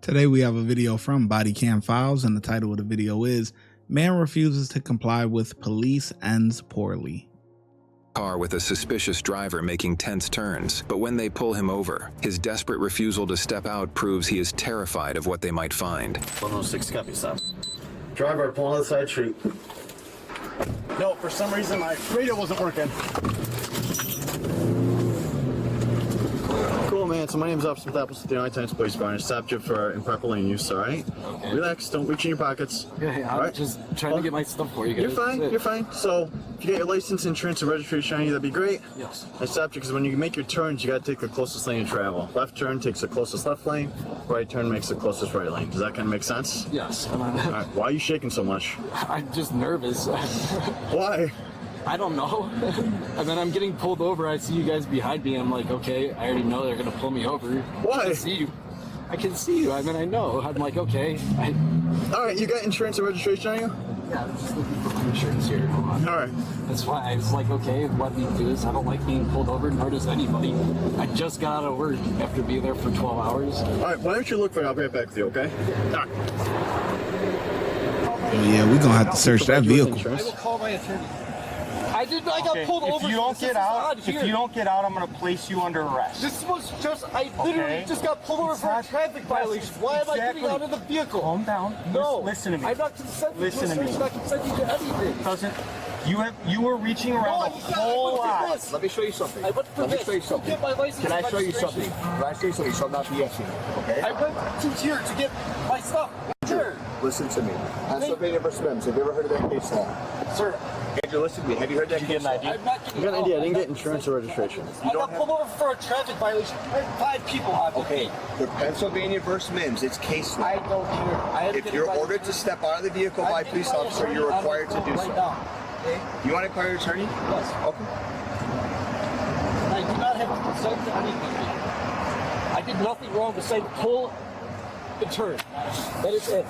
Today we have a video from Bodycam Files, and the title of the video is Man Refuses to Comply with Police Ends Poorly. Car with a suspicious driver making tense turns, but when they pull him over, his desperate refusal to step out proves he is terrified of what they might find. 106 copy, stop. Driver, pull on the side street. No, for some reason my radio wasn't working. Cool, man. So my name's Officer with Apples 59 times police bar. I stopped you for improper lane use, all right? Okay. Relax. Don't reach in your pockets. Yeah, I'm just trying to get my stuff for you guys. You're fine. You're fine. So if you get your license, insurance, and registration on you, that'd be great. Yes. I stopped you because when you make your turns, you got to take the closest lane to travel. Left turn takes the closest left lane. Right turn makes the closest right lane. Does that kind of make sense? Yes. All right. Why are you shaking so much? I'm just nervous. Why? I don't know. And then I'm getting pulled over. I see you guys behind me. I'm like, okay, I already know they're gonna pull me over. Why? I can see you. I can see you. I mean, I know. I'm like, okay. All right, you got insurance and registration on you? Yeah, I'm just looking for my insurance here. Hold on. All right. That's why I was like, okay, what we do is I don't like being pulled over, nor does anybody. I just got out of work after being there for 12 hours. All right, why don't you look for it? I'll be right back with you, okay? All right. Oh yeah, we're gonna have to search that vehicle. I will call my attorney. I got pulled over. If you don't get out, I'm gonna place you under arrest. This was just, I literally just got pulled over for a traffic violation. Why am I getting out of the vehicle? Calm down. No. Listen to me. I'm not consenting. Listen to me. I'm not consenting to anything. You were reaching around a whole lot. Let me show you something. I went for Let me this. show you something. Get my license. Can I show you something? Can I show you something? So I'm not BSing, okay? I went to here to get my stuff. Sure. Listen to me. Pennsylvania versus Mims. Have you ever heard of that case law? Sir. Andrew, listen to me. Have you heard that case law? I'm not getting You got an idea? I didn't get insurance or registration. I got pulled over for a traffic violation. I had 5 people on me. Okay, the Pennsylvania versus Mims, it's case law. I don't care. If you're ordered to step out of the vehicle by a police officer, you're required to do so. Okay? You want to call your attorney? Yes. Okay. I do not have to consent to anything. I did nothing wrong besides pull and turn. That is it.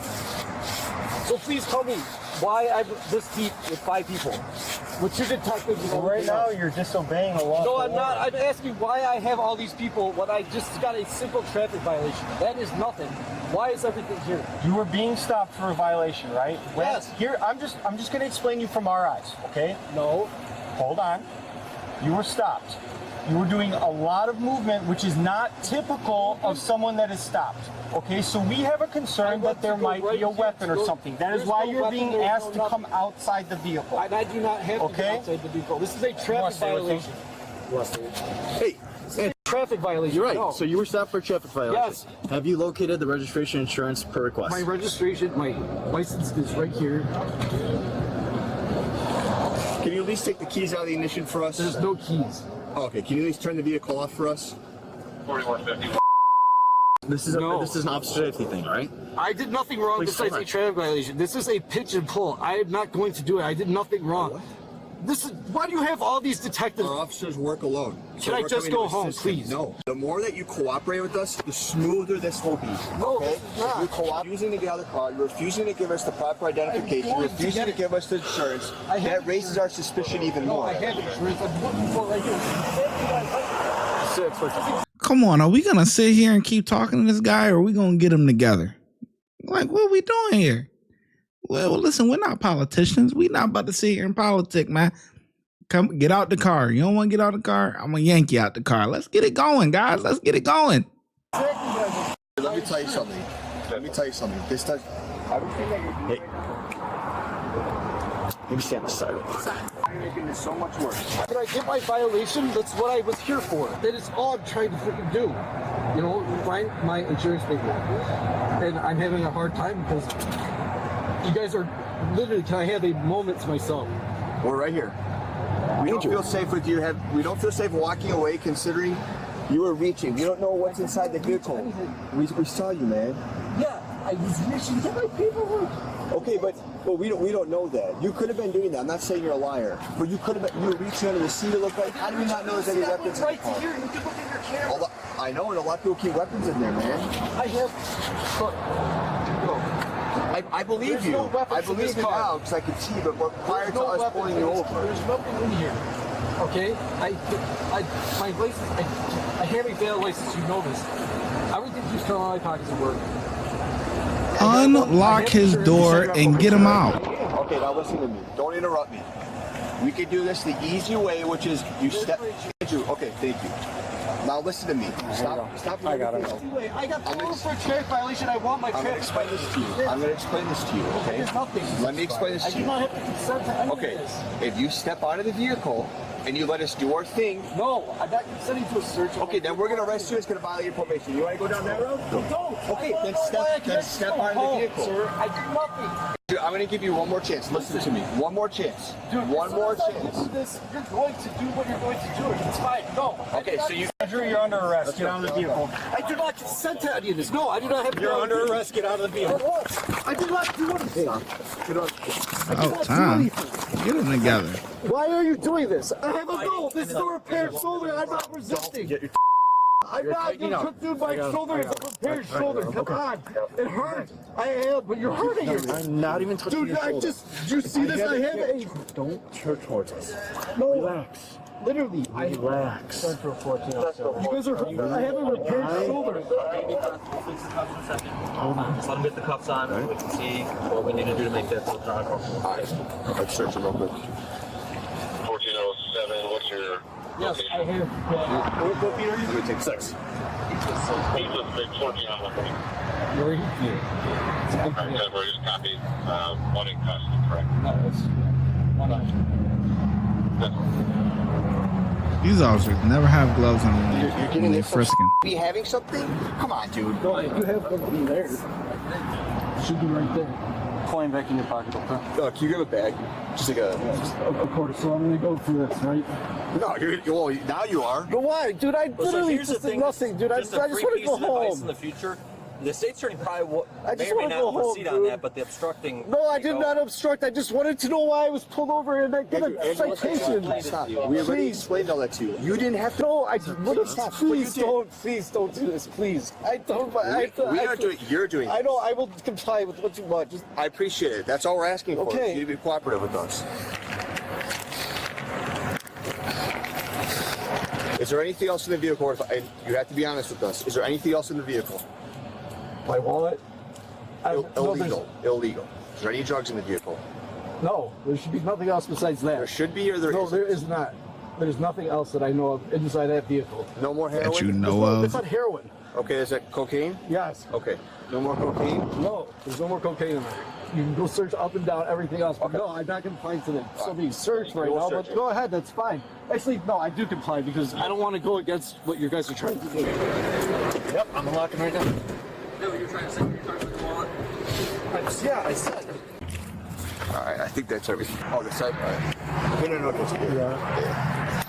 So please tell me why I'm this deep with 5 people. What's your detective? Right now, you're disobeying a law. No, I'm not. I'm asking why I have all these people when I just got a simple traffic violation. That is nothing. Why is everything here? You were being stopped for a violation, right? Yes. Here, I'm just going to explain you from our eyes, okay? No. Hold on. You were stopped. You were doing a lot of movement, which is not typical of someone that is stopped. Okay, so we have a concern that there might be a weapon or something. That is why you're being asked to come outside the vehicle. I do not have to go outside the vehicle. This is a traffic violation. Hey, Traffic violation. you're right. No. So you were stopped for a traffic violation. Yes. Have you located the registration insurance per request? My registration, my license is right here. Can you at least take the keys out of the ignition for us? There's no keys. Okay, can you at least turn the vehicle off for us? 4150. This is an officer safety thing, right? I did nothing wrong besides a traffic violation. This is a pitch and pull. I am not going to do it. I did nothing wrong. This is why do you have all these detectives? Our officers work alone. Can I just go home, please? No. The more that you cooperate with us, the smoother this will be. No, okay? it's not. You're refusing to get out of the car. You're refusing to give us the proper identification. You're refusing to give us the insurance. That raises our suspicion even more. I have insurance. I'm looking for right here. Come on, are we gonna sit here and keep talking to this guy, or are we gonna get him together? Like, what are we doing here? Well, listen, we're not politicians. We're not about to sit here and politic, man. Come, get out the car. You don't want to get out the car? I'm gonna yank you out the car. Let's get it going, guys. Let's get it going. Let me tell you something. This does everything that you're doing. Let me stand aside. You're making this so much worse. Can I get my violation? That's what I was here for. That is all I'm trying to freaking do. You know, find my insurance paperwork. And I'm having a hard time because you guys are literally, can I have a moment to myself? We're right here. We don't feel safe with you. We don't feel safe walking away considering you were reaching. We don't know what's inside the vehicle. We saw you, man. Yeah, I was reaching to get my paperwork. Okay, but we don't know that. You could have been doing that. I'm not saying you're a liar, but you could have been. You were reaching under the seat. It looked like. How do we not know there's any weapons in the car? Here, you can look at your camera. I know, and a lot of people keep weapons in there, man. I have. Look. I believe you. I believe you now because I can see, but prior to us pulling you over. There's nothing in here. Okay? My license, I have a valid license, you know this. Everything keeps coming out of my pockets at work. unlock his door and get him out. Okay, now listen to me. Don't interrupt me. We could do this the easy way, which is you step. Andrew, okay, thank you. Now listen to me. Stop. I got it. I got pulled over for a traffic violation. I want my I'm going to traffic. explain this to you. I'm going to explain this to you, okay? There's nothing. Let me explain this I to do you. not have to consent to any Okay, of this. if you step out of the vehicle and you let us do our thing, No, I'm not consenting to a search. okay, then we're going to arrest you. It's going to violate your probation. You want to go down that road? Don't. Okay, I then don't know why I step can't out go of the home, vehicle. Sir, I did nothing. Dude, I'm going to give you one more chance. Listen to me. One more chance. Dude, One more as soon as I chance. do this, you're going to do what you're going to do. It's fine. No. Okay, so you. Andrew, you're under arrest. Get out of the vehicle. I do not consent to any of this. No, I do not have. You're under arrest. Get out of the vehicle. I did not do anything. Oh, Tom, get them together. Why are you doing this? I have a goal. This is a repaired shoulder. I'm not resisting. I'm not going to do my shoulder. It's a repaired shoulder. Come on. It hurts. I am, but you're hurting it. I'm not even touching Dude, your I shoulder. just, do you see this? I have a, Don't turn towards us. no, Relax. literally, Relax. you guys are, I have a repaired shoulder. Hold on. Just let him get the cuffs on so we can see what we need to do to make that full chronicle. Let's search him real quick. 1407, what's your Yes, I have. Let me take 6. pizza big 14 on the thing? Where are you here? Alright, good, we're just copy. One in custody, correct? No, it's one eye. These officers never have gloves on when You're they- getting when they this from frisking. be having something? Come on, dude. No, I do have something there. It should be right there. Coin back in your pocket, okay? Can you grab a bag? Just like a. A quarter, so I'm gonna go for this, right? No, well, now you are. But why? Dude, I So literally here's the just did thing. nothing, dude. I just want to go Advice in home. the future. The state's attorney probably I may just or may wanna not go home, proceed on dude. that, but the obstructing. No, I did you know, not obstruct. I just wanted to know why I was pulled over and I get a citation. Stop. We already Please. explained all that to you. You didn't have to. No, I please did. don't do this, please. I don't. We are doing. You're doing. I know. I will comply with what you want. Just I appreciate it. That's all we're asking for. Okay. You to be cooperative with us. Is there anything else in the vehicle? And you have to be honest with us. Is there anything else in the vehicle? my wallet. Illegal. Illegal. Is there any drugs in the vehicle? No, there should be nothing else besides There that. should be, or there No, isn't? there is not. There's nothing else that I know of inside that vehicle. No more heroin. That you know It's of. not heroin. Okay, is that cocaine? Yes. Okay. No more cocaine. No, there's no more cocaine in there. You can go search up and down everything else, but no, I'm not complying to the somebody search right Go now. search But it. go ahead, that's fine. Actually, no, I do comply because I don't want to go against what you guys are trying to do. Yep, I'm unlocking right now. You're trying to say you're talking about the wallet. Yeah, I said. All right, I think that's everything. Oh, the side. All right. No, just here. Yeah.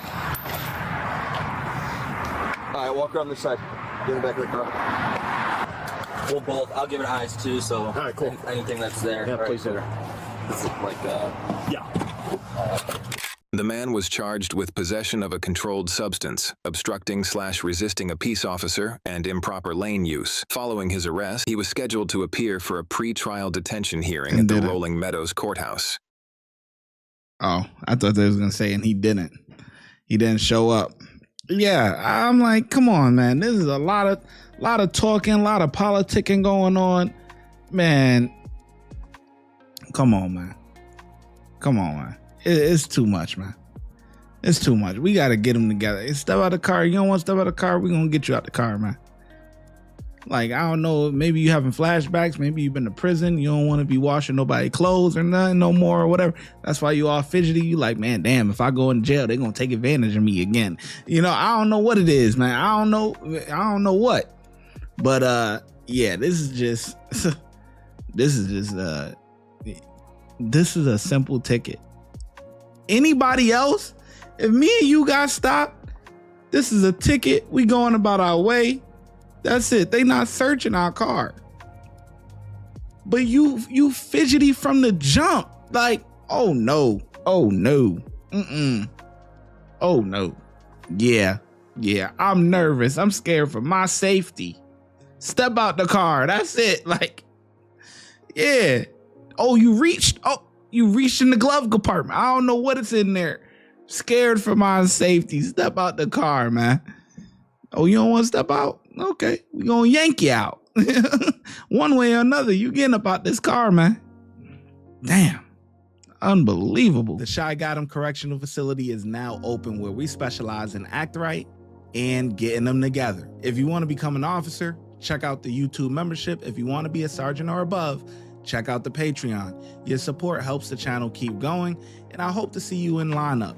All right, walk around this side. Get in the back of the car. We'll both. I'll give it eyes too. So right, cool. anything that's there. Yeah, All right. please do. This is like The man was charged with possession of a controlled substance, obstructing/resisting a peace officer, and improper lane use. Following his arrest, he was scheduled to appear for a pre-trial detention hearing And at the did it. Rolling Meadows courthouse. Oh, I thought they was gonna say, and he didn't. He didn't show up. Yeah, I'm like, come on, man. This is a lot of talking, a lot of politicking going on, man. Come on, man. Come on, man. It's too much, man. It's too much. We got to get them together. Hey, step out of the car. You don't want to step out of the car? We're going to get you out the car, man. Like, I don't know. Maybe you having flashbacks. Maybe you've been to prison. You don't want to be washing nobody's clothes or nothing no more or whatever. That's why you all fidgety. You like, man, damn, if I go in jail, they're going to take advantage of me again. You know, I don't know what it is, man. I don't know what. But, yeah, this is a simple ticket. Anybody else, if me and you got stopped, this is a ticket. We going about our way. That's it. They not searching our car. But you fidgety from the jump. Like, oh no. Oh no. Oh no. Yeah. I'm nervous. I'm scared for my safety. Step out the car. That's it. Like, yeah. Oh, you reached in the glove compartment. I don't know what it's in there. Scared for my safety. Step out the car, man. Oh, you don't want to step out? Okay, we gonna yank you out. One way or another, you getting up out this car, man. Damn. Unbelievable. The ShyGotEm Correctional Facility is now open, where we specialize in act right and getting them together. If you want to become an officer, check out the YouTube membership. If you want to be a sergeant or above, check out the Patreon. Your support helps the channel keep going, and I hope to see you in lineup.